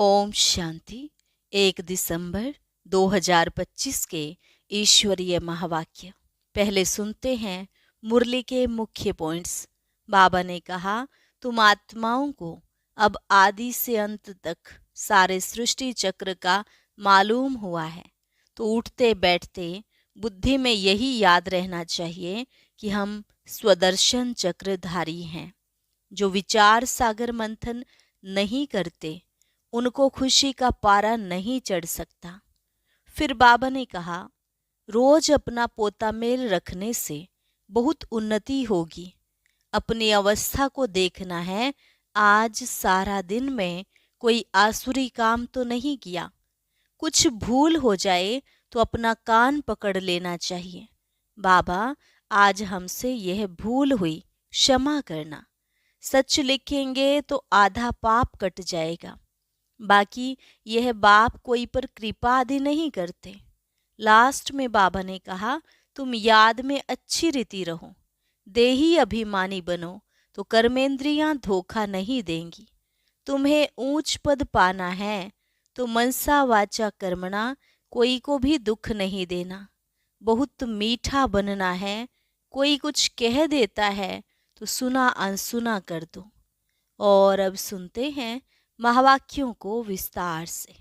ओम शांति। 1 दिसंबर 2025 के ईश्वरीय महावाक्य। पहले सुनते हैं मुरली के मुख्य पॉइंट्स। बाबा ने कहा, तुम आत्माओं को अब आदि से अंत तक सारे सृष्टि चक्र का मालूम हुआ है, तो उठते बैठते बुद्धि में यही याद रहना चाहिए कि हम स्वदर्शन चक्रधारी हैं। जो विचार सागर मंथन नहीं करते उनको खुशी का पारा नहीं चढ़ सकता। फिर बाबा ने कहा, रोज अपना पोता मेल रखने से बहुत उन्नति होगी। अपनी अवस्था को देखना है, आज सारा दिन में कोई आसुरी काम तो नहीं किया। कुछ भूल हो जाए तो अपना कान पकड़ लेना चाहिए, बाबा आज हमसे यह भूल हुई, क्षमा करना। सच लिखेंगे तो आधा पाप कट जाएगा, बाकी यह बाप कोई पर कृपा आदि नहीं करते। लास्ट में बाबा ने कहा, तुम याद में अच्छी रीति रहो, देही अभिमानी बनो तो कर्मेंद्रियां धोखा नहीं देंगी। तुम्हें ऊंच पद पाना है तो मनसा वाचा कर्मणा कोई को भी दुख नहीं देना। बहुत मीठा बनना है, कोई कुछ कह देता है तो सुना अनसुना कर दो। और अब सुनते हैं महावाक्यों को विस्तार से।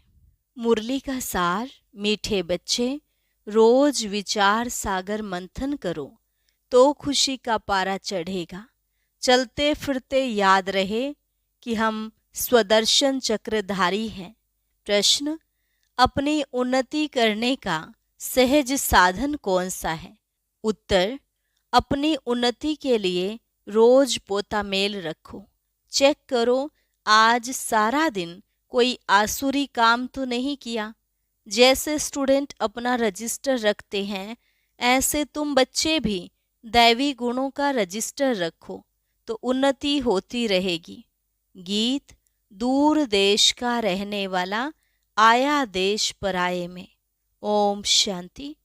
मुरली का सार। मीठे बच्चे, रोज विचार सागर मंथन करो तो खुशी का पारा चढ़ेगा। चलते फिरते याद रहे कि हम स्वदर्शन चक्रधारी हैं। प्रश्न, अपनी उन्नति करने का सहज साधन कौन सा है? उत्तर, अपनी उन्नति के लिए रोज पोता मेल रखो। चेक करो आज सारा दिन कोई आसुरी काम तो नहीं किया। जैसे स्टूडेंट अपना रजिस्टर रखते हैं, ऐसे तुम बच्चे भी दैवी गुणों का रजिस्टर रखो तो उन्नति होती रहेगी। गीत। दूर देश का रहने वाला आया देश पराये में। ओम शांति।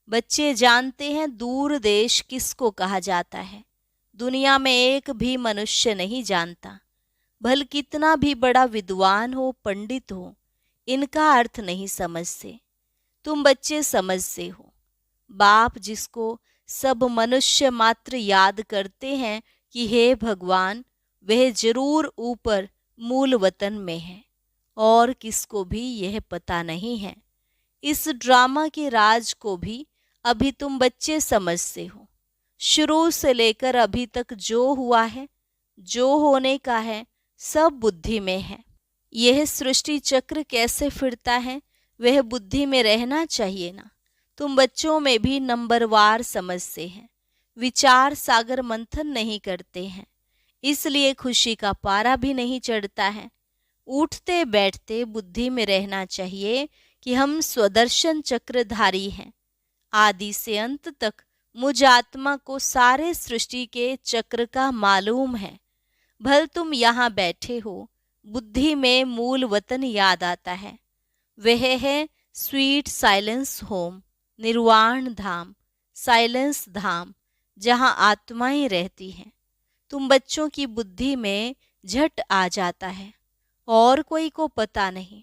बच्चे जानते हैं दूर देश किसको कहा जाता है। दुनिया में एक भी मनुष्य नहीं जानता। भल कितना भी बड़ा विद्वान हो, पंडित हो, इनका अर्थ नहीं समझते। तुम बच्चे समझते हो। बाप जिसको सब मनुष्य मात्र याद करते हैं कि हे भगवान, वह जरूर ऊपर मूल वतन में है, और किसको भी यह पता नहीं है। इस ड्रामा के राज को भी अभी तुम बच्चे समझते हो। शुरू से लेकर अभी तक जो हुआ है, जो होने का है, सब बुद्धि में है। यह सृष्टि चक्र कैसे फिरता है वह बुद्धि में रहना चाहिए ना। तुम बच्चों में भी नंबरवार समझते हैं, विचार सागर मंथन नहीं करते हैं, इसलिए खुशी का पारा भी नहीं चढ़ता है। उठते बैठते बुद्धि में रहना चाहिए कि हम स्वदर्शन चक्रधारी हैं। आदि से अंत तक मुझ आत्मा को सारे सृष्टि के चक्र का मालूम है। भल तुम यहाँ बैठे हो, बुद्धि में मूल वतन याद आता है। वह है स्वीट साइलेंस होम, निर्वाण धाम, साइलेंस धाम, जहाँ आत्माएं रहती हैं। तुम बच्चों की बुद्धि में झट आ जाता है, और कोई को पता नहीं।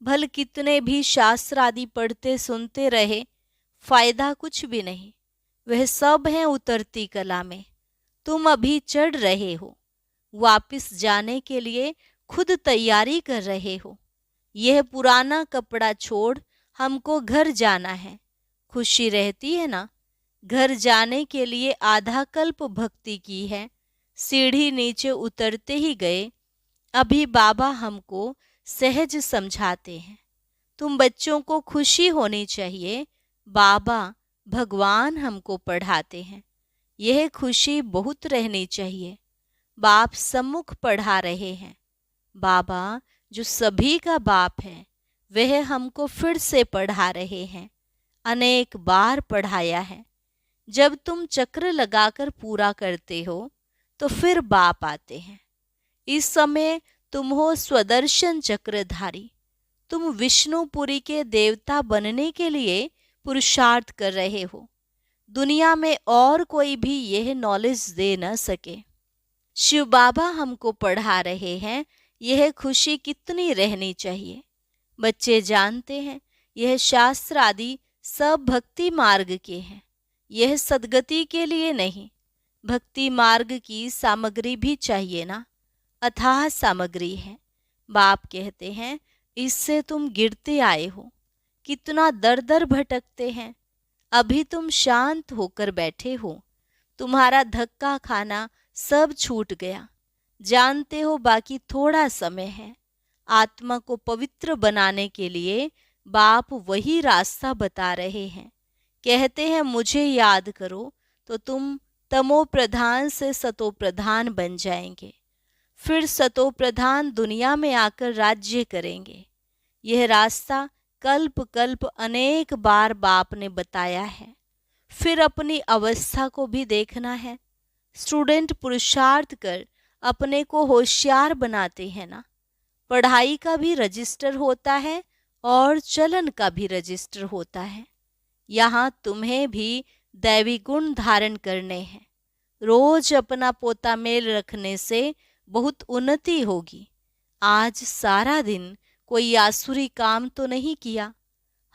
भल कितने भी शास्त्र आदि पढ़ते सुनते रहे, फायदा कुछ भी नहीं। वह सब है उतरती कला में। तुम अभी चढ़ रहे हो, वापिस जाने के लिए खुद तैयारी कर रहे हो। यह पुराना कपड़ा छोड़ हमको घर जाना है। खुशी रहती है ना? घर जाने के लिए आधा कल्प भक्ति की है, सीढ़ी नीचे उतरते ही गए। अभी बाबा हमको सहज समझाते हैं। तुम बच्चों को खुशी होनी चाहिए, बाबा भगवान हमको पढ़ाते हैं। यह खुशी बहुत रहनी चाहिए। बाप सम्मुख पढ़ा रहे हैं। बाबा जो सभी का बाप है, वह हमको फिर से पढ़ा रहे हैं। अनेक बार पढ़ाया है। जब तुम चक्र लगाकर पूरा करते हो तो फिर बाप आते हैं। इस समय तुम हो स्वदर्शन चक्रधारी। तुम विष्णुपुरी के देवता बनने के लिए पुरुषार्थ कर रहे हो। दुनिया में और कोई भी यह नॉलेज दे न सके। शिव बाबा हमको पढ़ा रहे हैं यह खुशी कितनी रहनी चाहिए। बच्चे जानते हैं यह शास्त्र आदि सब भक्ति मार्ग के हैं, यह सद्गति के लिए नहीं। भक्ति मार्ग की सामग्री भी चाहिए ना, अथाह सामग्री है। बाप कहते हैं इससे तुम गिरते आए हो, कितना दर दर भटकते हैं। अभी तुम शांत होकर बैठे हो, तुम्हारा धक्का खाना सब छूट गया। जानते हो बाकी थोड़ा समय है। आत्मा को पवित्र बनाने के लिए बाप वही रास्ता बता रहे हैं। कहते हैं मुझे याद करो तो तुम तमो प्रधान से सतो प्रधान बन जाएंगे, फिर सतो प्रधान दुनिया में आकर राज्य करेंगे। यह रास्ता कल्प कल्प अनेक बार बाप ने बताया है। फिर अपनी अवस्था को भी देखना है। स्टूडेंट पुरुषार्थ कर अपने को होशियार बनाते हैं ना। पढ़ाई का भी रजिस्टर होता है और चलन का भी रजिस्टर होता है। यहाँ तुम्हें भी दैवी गुण धारण करने हैं। रोज अपना पोता मेल रखने से बहुत उन्नति होगी। आज सारा दिन कोई आसुरी काम तो नहीं किया,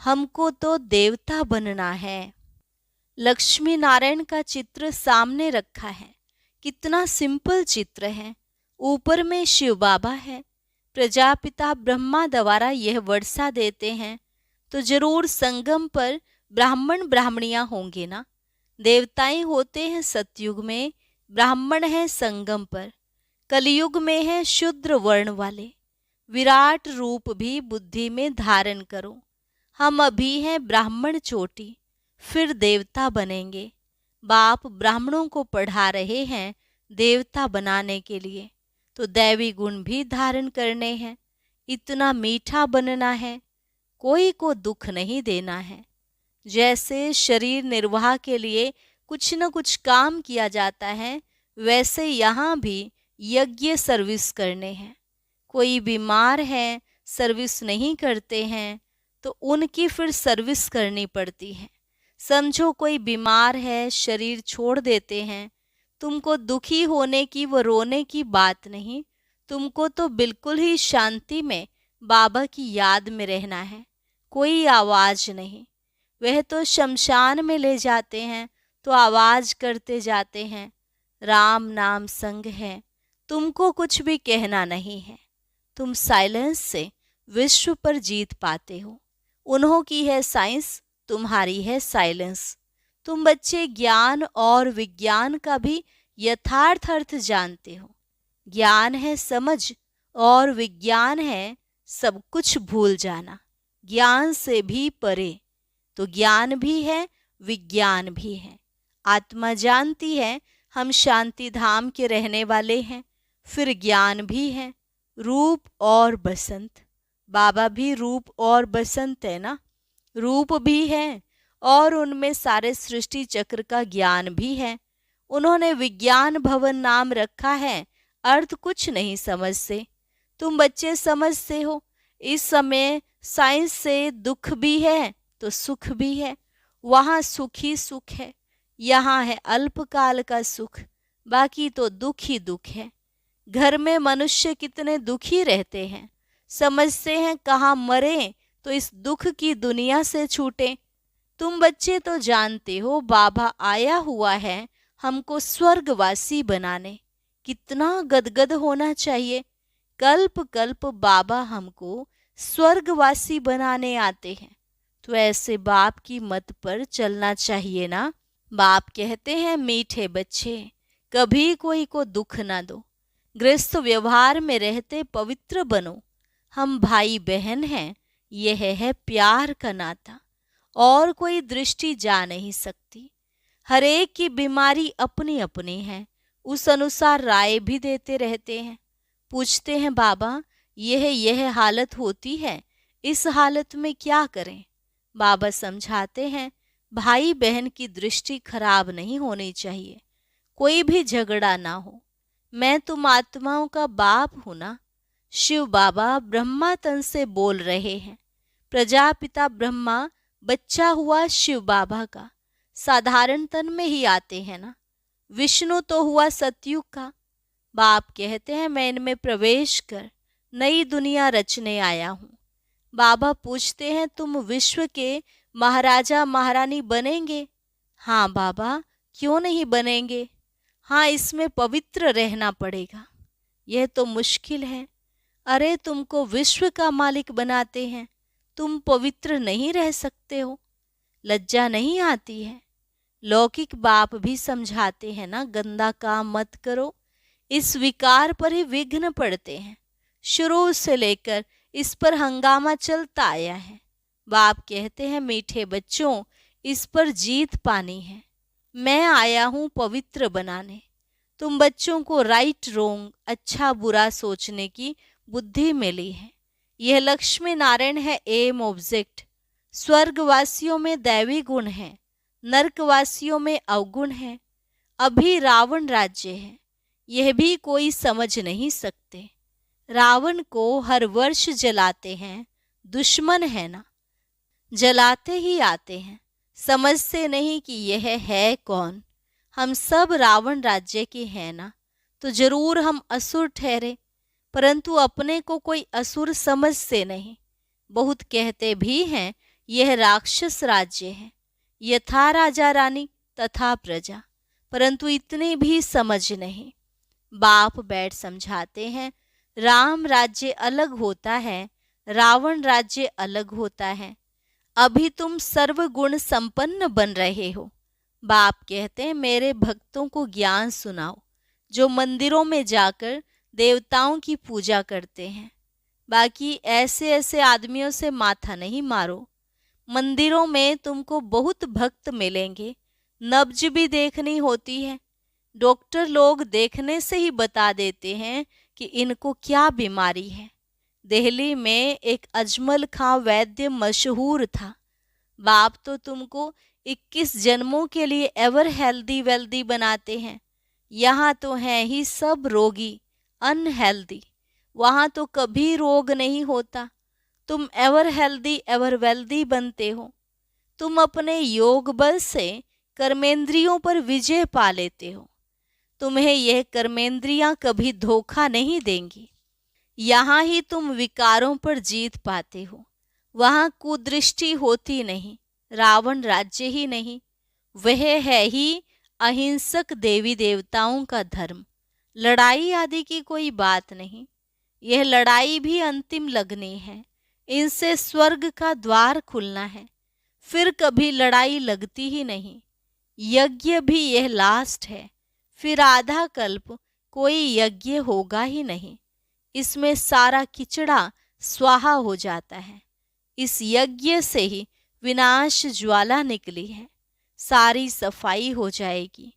हमको तो देवता बनना है। लक्ष्मी नारायण का चित्र सामने रखा है, कितना सिंपल चित्र है। ऊपर में शिव बाबा है। प्रजापिता ब्रह्मा द्वारा यह वर्षा देते हैं, तो जरूर संगम पर ब्राह्मण ब्राह्मणियां होंगे ना। देवताएं होते हैं सतयुग में, ब्राह्मण है संगम पर। कलयुग में है शूद्र वर्ण वाले। विराट रूप भी बुद्धि में धारण करो। हम अभी हैं ब्राह्मण चोटी, फिर देवता बनेंगे। बाप ब्राह्मणों को पढ़ा रहे हैं देवता बनाने के लिए, तो दैवी गुण भी धारण करने हैं। इतना मीठा बनना है, कोई को दुख नहीं देना है। जैसे शरीर निर्वाह के लिए कुछ न कुछ काम किया जाता है, वैसे यहाँ भी यज्ञ सर्विस करने हैं। कोई बीमार है, सर्विस नहीं करते हैं, तो उनकी फिर सर्विस करनी पड़ती है। समझो कोई बीमार है, शरीर छोड़ देते हैं, तुमको दुखी होने की व रोने की बात नहीं। तुमको तो बिल्कुल ही शांति में बाबा की याद में रहना है। कोई आवाज नहीं। वह तो शमशान में ले जाते हैं तो आवाज करते जाते हैं, राम नाम संग है। तुमको कुछ भी कहना नहीं है। तुम साइलेंस से विश्व पर जीत पाते हो। उन्हों की है साइंस, तुम्हारी है साइलेंस। तुम बच्चे ज्ञान और विज्ञान का भी यथार्थ अर्थ जानते हो। ज्ञान है समझ और विज्ञान है सब कुछ भूल जाना। ज्ञान से भी परे, तो ज्ञान भी है विज्ञान भी है। आत्मा जानती है हम शांति धाम के रहने वाले हैं। फिर ज्ञान भी है, रूप और बसंत। बाबा भी रूप और बसंत है ना। रूप भी है और उनमें सारे सृष्टि चक्र का ज्ञान भी है। उन्होंने विज्ञान भवन नाम रखा है, अर्थ कुछ नहीं समझते। तुम बच्चे समझते हो। इस समय साइंस से दुख भी है तो सुख भी है। वहाँ सुख ही सुख है, यहाँ है अल्पकाल का सुख, बाकी तो दुख ही दुख है। घर में मनुष्य कितने दुखी रहते हैं, समझते हैं कहाँ मरे तो इस दुख की दुनिया से छूटे। तुम बच्चे तो जानते हो बाबा आया हुआ है हमको स्वर्गवासी बनाने। कितना गदगद होना चाहिए। कल्प कल्प बाबा हमको स्वर्गवासी बनाने आते हैं, तो ऐसे बाप की मत पर चलना चाहिए ना। बाप कहते हैं मीठे बच्चे, कभी कोई को दुख ना दो। गृहस्थ व्यवहार में रहते पवित्र बनो। हम भाई बहन हैं, यह है प्यार का नाता, और कोई दृष्टि जा नहीं सकती। हर एक की बीमारी अपनी अपनी है, उस अनुसार राय भी देते रहते हैं। पूछते हैं बाबा यह हालत होती है, इस हालत में क्या करें। बाबा समझाते हैं भाई बहन की दृष्टि खराब नहीं होनी चाहिए, कोई भी झगड़ा ना हो। मैं तुम आत्माओं का बाप हूं ना। शिव बाबा ब्रह्मा तन से बोल रहे हैं। प्रजापिता ब्रह्मा बच्चा हुआ शिव बाबा का, साधारण तन में ही आते हैं ना। विष्णु तो हुआ सतयुग का। बाप कहते हैं मैं इनमें प्रवेश कर नई दुनिया रचने आया हूँ। बाबा पूछते हैं, तुम विश्व के महाराजा महारानी बनेंगे? हाँ बाबा, क्यों नहीं बनेंगे? हाँ, इसमें पवित्र रहना पड़ेगा। यह तो मुश्किल है। अरे, तुमको विश्व का मालिक बनाते हैं, तुम पवित्र नहीं रह सकते हो? लज्जा नहीं आती है? लौकिक बाप भी समझाते हैं ना, गंदा काम मत करो। इस विकार पर ही विघ्न पड़ते हैं। शुरू से लेकर इस पर हंगामा चलता आया है। बाप कहते हैं, मीठे बच्चों, इस पर जीत पानी है। मैं आया हूँ पवित्र बनाने। तुम बच्चों को राइट रोंग, अच्छा बुरा सोचने की बुद्धि मिली है। यह लक्ष्मी नारायण है, एम ऑब्जेक्ट। स्वर्गवासियों में दैवी गुण है, नरकवासियों में अवगुण है। अभी रावण राज्य है, यह भी कोई समझ नहीं सकते। रावण को हर वर्ष जलाते हैं, दुश्मन है ना, जलाते ही आते हैं। समझते नहीं कि यह है कौन। हम सब रावण राज्य के हैं ना, तो जरूर हम असुर ठहरे, परंतु अपने को कोई असुर समझते नहीं। बहुत कहते भी हैं यह राक्षस राज्य है, यथा राजा रानी तथा प्रजा, परंतु इतनी भी समझ नहीं। बाप बैठ समझाते हैं, राम राज्य अलग होता है, रावण राज्य अलग होता है। अभी तुम सर्वगुण संपन्न बन रहे हो। बाप कहते हैं, मेरे भक्तों को ज्ञान सुनाओ, जो मंदिरों में जाकर देवताओं की पूजा करते हैं। बाकी ऐसे ऐसे आदमियों से माथा नहीं मारो। मंदिरों में तुमको बहुत भक्त मिलेंगे, नब्ज भी देखनी होती है। डॉक्टर लोग देखने से ही बता देते हैं कि इनको क्या बीमारी है। दिल्ली में एक अजमल खां वैद्य मशहूर था। बाप तो तुमको 21 जन्मों के लिए एवर हेल्दी वेल्दी बनाते हैं। यहाँ तो हैं ही सब रोगी, अनहेल्दी। वहाँ तो कभी रोग नहीं होता। तुम एवर हेल्दी एवर वेल्दी बनते हो। तुम अपने योग बल से कर्मेंद्रियों पर विजय पा लेते हो। तुम्हें यह कर्मेंद्रियां कभी धोखा नहीं देंगी। यहाँ ही तुम विकारों पर जीत पाते हो। वहाँ कुदृष्टि होती नहीं, रावण राज्य ही नहीं। वह है ही अहिंसक देवी देवताओं का धर्म। लड़ाई आदि की कोई बात नहीं। यह लड़ाई भी अंतिम लगनी है, इनसे स्वर्ग का द्वार खुलना है। फिर कभी लड़ाई लगती ही नहीं। यज्ञ भी यह लास्ट है, फिर आधा कल्प कोई यज्ञ होगा ही नहीं। इसमें सारा किचड़ा स्वाहा हो जाता है। इस यज्ञ से ही विनाश ज्वाला निकली है, सारी सफाई हो जाएगी।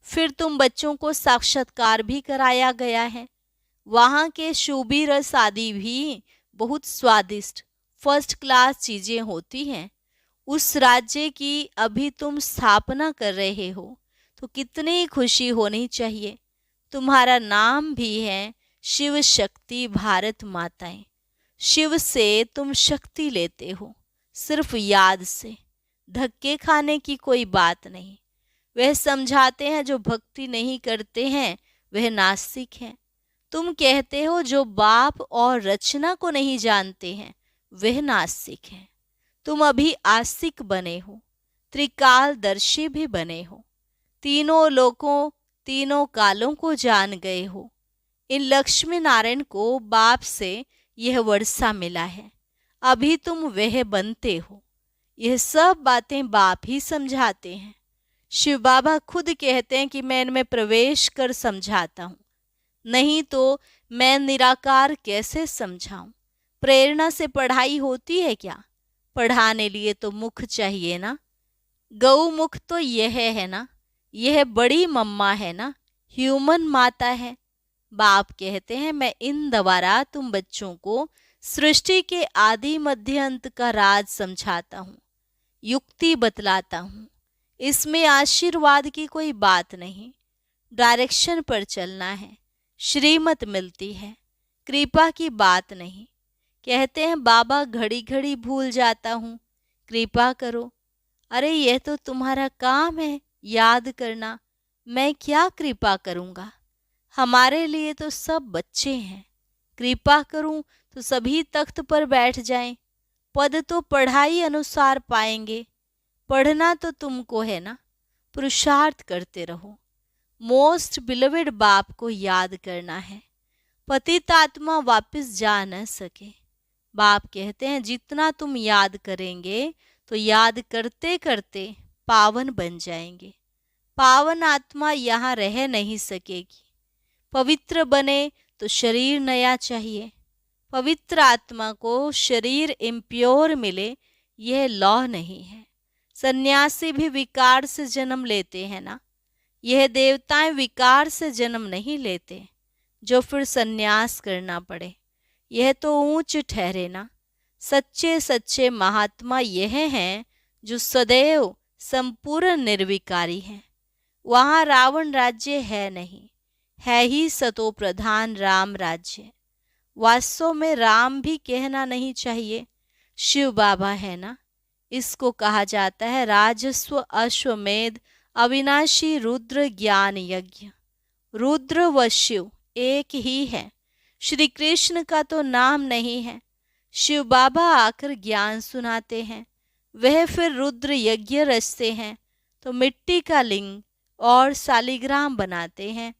फिर तुम बच्चों को साक्षात्कार भी कराया गया है। वहाँ के शूबी रस आदि भी बहुत स्वादिष्ट फर्स्ट क्लास चीजें होती हैं। उस राज्य की अभी तुम स्थापना कर रहे हो, तो कितनी खुशी होनी चाहिए। तुम्हारा नाम भी है शिव शक्ति भारत माताएं। शिव से तुम शक्ति लेते हो, सिर्फ याद से। धक्के खाने की कोई बात नहीं। वह समझाते हैं जो भक्ति नहीं करते हैं वह नास्तिक हैं। तुम कहते हो जो बाप और रचना को नहीं जानते हैं वह नास्तिक हैं। तुम अभी आस्तिक बने हो, त्रिकालदर्शी भी बने हो, तीनों लोकों तीनों कालों को जान गए हो। इन लक्ष्मी नारायण को बाप से यह वर्षा मिला है, अभी तुम वह बनते हो। यह सब बातें बाप ही समझाते हैं। शिव बाबा खुद कहते हैं कि मैं इनमें प्रवेश कर समझाता हूँ, नहीं तो मैं निराकार कैसे समझाऊं। प्रेरणा से पढ़ाई होती है क्या? पढ़ाने लिए तो मुख चाहिए ना। गौ मुख तो यह है ना, यह बड़ी मम्मा है ना, ह्यूमन माता है। बाप कहते हैं, मैं इन द्वारा तुम बच्चों को सृष्टि के आदि मध्य अंत का राज समझाता हूँ, युक्ति बतलाता हूँ। इसमें आशीर्वाद की कोई बात नहीं, डायरेक्शन पर चलना है, श्रीमत मिलती है, कृपा की बात नहीं। कहते हैं बाबा घड़ी घड़ी भूल जाता हूँ, कृपा करो। अरे यह तो तुम्हारा काम है याद करना, मैं क्या कृपा करूँगा। हमारे लिए तो सब बच्चे हैं, कृपा करूं तो सभी तख्त पर बैठ जाएं। पद तो पढ़ाई अनुसार पाएंगे। पढ़ना तो तुमको है ना, पुरुषार्थ करते रहो। मोस्ट बिलवेड बाप को याद करना है। पतित आत्मा वापस जा न सके। बाप कहते हैं जितना तुम याद करेंगे तो याद करते करते पावन बन जाएंगे। पावन आत्मा यहाँ रह नहीं सकेगी। पवित्र बने तो शरीर नया चाहिए। पवित्र आत्मा को शरीर इम्प्योर मिले, यह लॉ नहीं है। सन्यासी भी विकार से जन्म लेते हैं ना, यह देवताएं विकार से जन्म नहीं लेते जो फिर सन्यास करना पड़े। यह तो ऊंच ठहरे ना। सच्चे सच्चे महात्मा यह हैं जो सदैव संपूर्ण निर्विकारी हैं। वहाँ रावण राज्य है नहीं, है ही सतो प्रधान राम राज्य। वास्तव में राम भी कहना नहीं चाहिए, शिव बाबा है ना। इसको कहा जाता है राजस्व अश्वमेध अविनाशी रुद्र ज्ञान यज्ञ। रुद्र व शिव एक ही है। श्री कृष्ण का तो नाम नहीं है। शिव बाबा आकर ज्ञान सुनाते हैं, वह फिर रुद्र यज्ञ रचते हैं तो मिट्टी का लिंग और सालिग्राम बनाते हैं,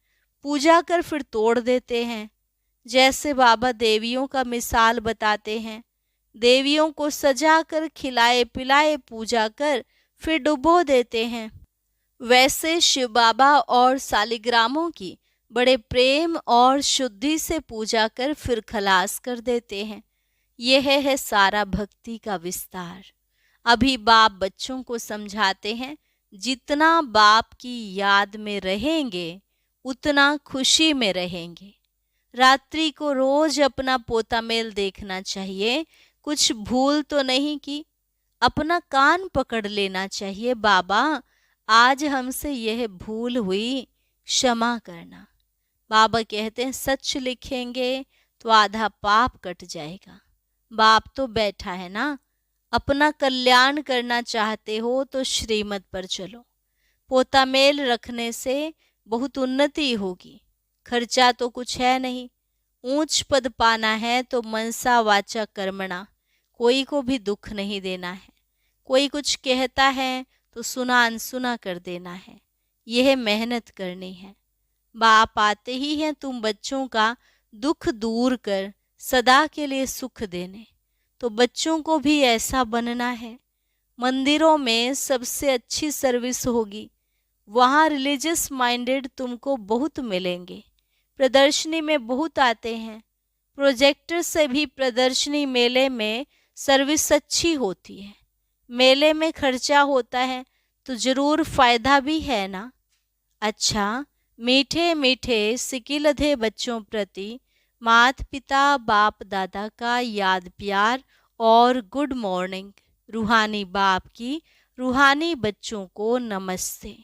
पूजा कर फिर तोड़ देते हैं। जैसे बाबा देवियों का मिसाल बताते हैं, देवियों को सजा कर खिलाए पिलाए पूजा कर फिर डुबो देते हैं, वैसे शिव बाबा और सालिग्रामों की बड़े प्रेम और शुद्धि से पूजा कर फिर खलास कर देते हैं। यह है सारा भक्ति का विस्तार। अभी बाप बच्चों को समझाते हैं, जितना बाप की याद में रहेंगे उतना खुशी में रहेंगे। रात्रि को रोज अपना पोता मेल देखना चाहिए, कुछ भूल तो नहीं की। अपना कान पकड़ लेना चाहिए, बाबा आज हमसे यह भूल हुई, क्षमा करना। बाबा कहते हैं सच लिखेंगे तो आधा पाप कट जाएगा। बाप तो बैठा है ना। अपना कल्याण करना चाहते हो तो श्रीमत पर चलो। पोता मेल रखने से बहुत उन्नति होगी। खर्चा तो कुछ है नहीं। ऊंच पद पाना है तो मनसा वाचा कर्मणा, कोई को भी दुख नहीं देना है। कोई कुछ कहता है तो सुना अनसुना कर देना है। यह मेहनत करनी है। बाप आते ही हैं तुम बच्चों का दुख दूर कर सदा के लिए सुख देने। तो बच्चों को भी ऐसा बनना है। मंदिरों में सबसे अच्छी सर्विस होगी। वहाँ रिलीजियस माइंडेड तुमको बहुत मिलेंगे। प्रदर्शनी में बहुत आते हैं। प्रोजेक्टर से भी प्रदर्शनी मेले में सर्विस अच्छी होती है। मेले में खर्चा होता है तो जरूर फायदा भी है ना। अच्छा, मीठे मीठे सिकिलधे बच्चों प्रति माता पिता बाप दादा का याद प्यार और गुड मॉर्निंग। रूहानी बाप की रूहानी बच्चों को नमस्ते।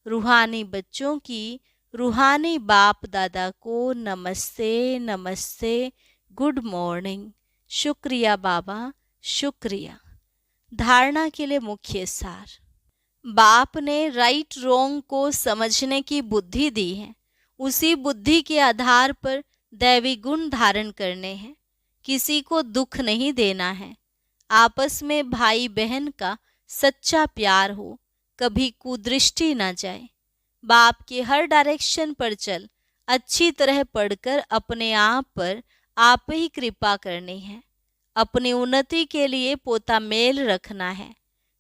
रूहानी बच्चों की रूहानी बाप दादा को नमस्ते नमस्ते, गुड मॉर्निंग। शुक्रिया बाबा, शुक्रिया। धारणा के लिए मुख्य सार। बाप ने राइट रोंग को समझने की बुद्धि दी है। उसी बुद्धि के आधार पर दैवी गुण धारण करने हैं। किसी को दुख नहीं देना है। आपस में भाई बहन का सच्चा प्यार हो, कभी कुदृष्टि ना जाए। बाप के हर डायरेक्शन पर चल, अच्छी तरह पढ़कर अपने आप पर आप ही कृपा करनी है। अपनी उन्नति के लिए पोता मेल रखना है।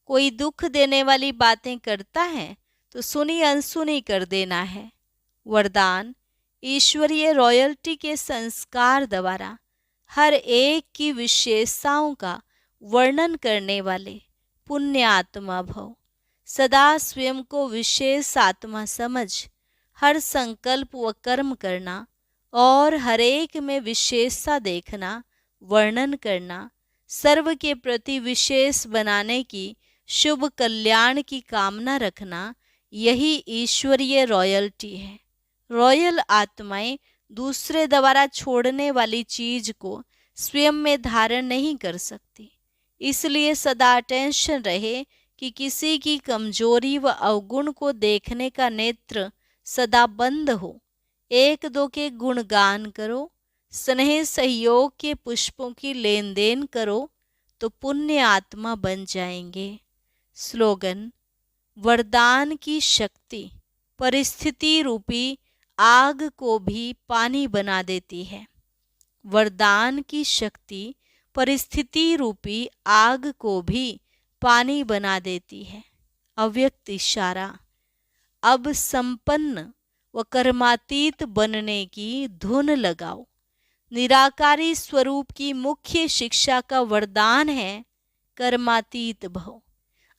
कोई दुख देने वाली बातें करता है तो सुनी अनसुनी कर देना है। वरदान ईश्वरीय रॉयल्टी के संस्कार द्वारा हर एक की विशेषताओं का वर्णन करने वाले पुण्य आत्मा भव। सदा स्वयं को विशेष आत्मा समझ हर संकल्प व कर्म करना और हर एक में विशेषता देखना, वर्णन करना, सर्व के प्रति विशेष बनाने की शुभ कल्याण की कामना रखना, यही ईश्वरीय रॉयल्टी है। रॉयल आत्माएं दूसरे द्वारा छोड़ने वाली चीज को स्वयं में धारण नहीं कर सकती। इसलिए सदा अटेंशन रहे कि किसी की कमजोरी व अवगुण को देखने का नेत्र सदा बंद हो। एक दो के गुणगान करो, स्नेह सहयोग के पुष्पों की लेन देन करो तो पुण्य आत्मा बन जाएंगे। स्लोगन: वरदान की शक्ति परिस्थिति रूपी आग को भी पानी बना देती है। वरदान की शक्ति परिस्थिति रूपी आग को भी पानी बना देती है। अव्यक्त इशारा: अब संपन्न व कर्मातीत बनने की धुन लगाओ। निराकारी स्वरूप की मुख्य शिक्षा का वरदान है कर्मातीत भव।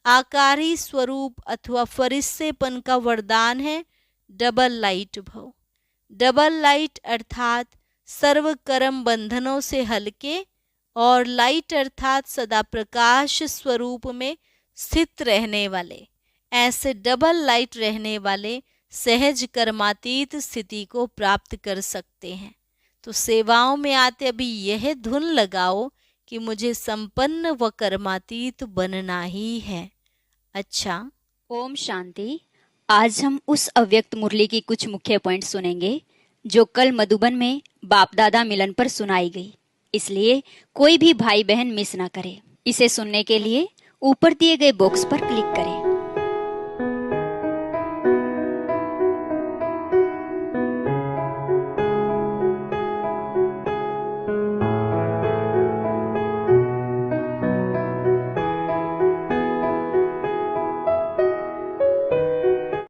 आकारी स्वरूप अथवा फरिस्तेपन का वरदान है डबल लाइट भव। डबल लाइट अर्थात सर्व कर्म बंधनों से हल्के, और लाइट अर्थात सदा प्रकाश स्वरूप में स्थित रहने वाले। ऐसे डबल लाइट रहने वाले सहज कर्मातीत स्थिति को प्राप्त कर सकते हैं। तो सेवाओं में आते अभी यह धुन लगाओ कि मुझे संपन्न व कर्मातीत बनना ही है। अच्छा, ओम शांति। आज हम उस अव्यक्त मुरली की कुछ मुख्य पॉइंट सुनेंगे जो कल मधुबन में बाप दादा मिलन पर सुनाई गई। इसलिए कोई भी भाई बहन मिस ना करे। इसे सुनने के लिए ऊपर दिए गए बॉक्स पर क्लिक करें।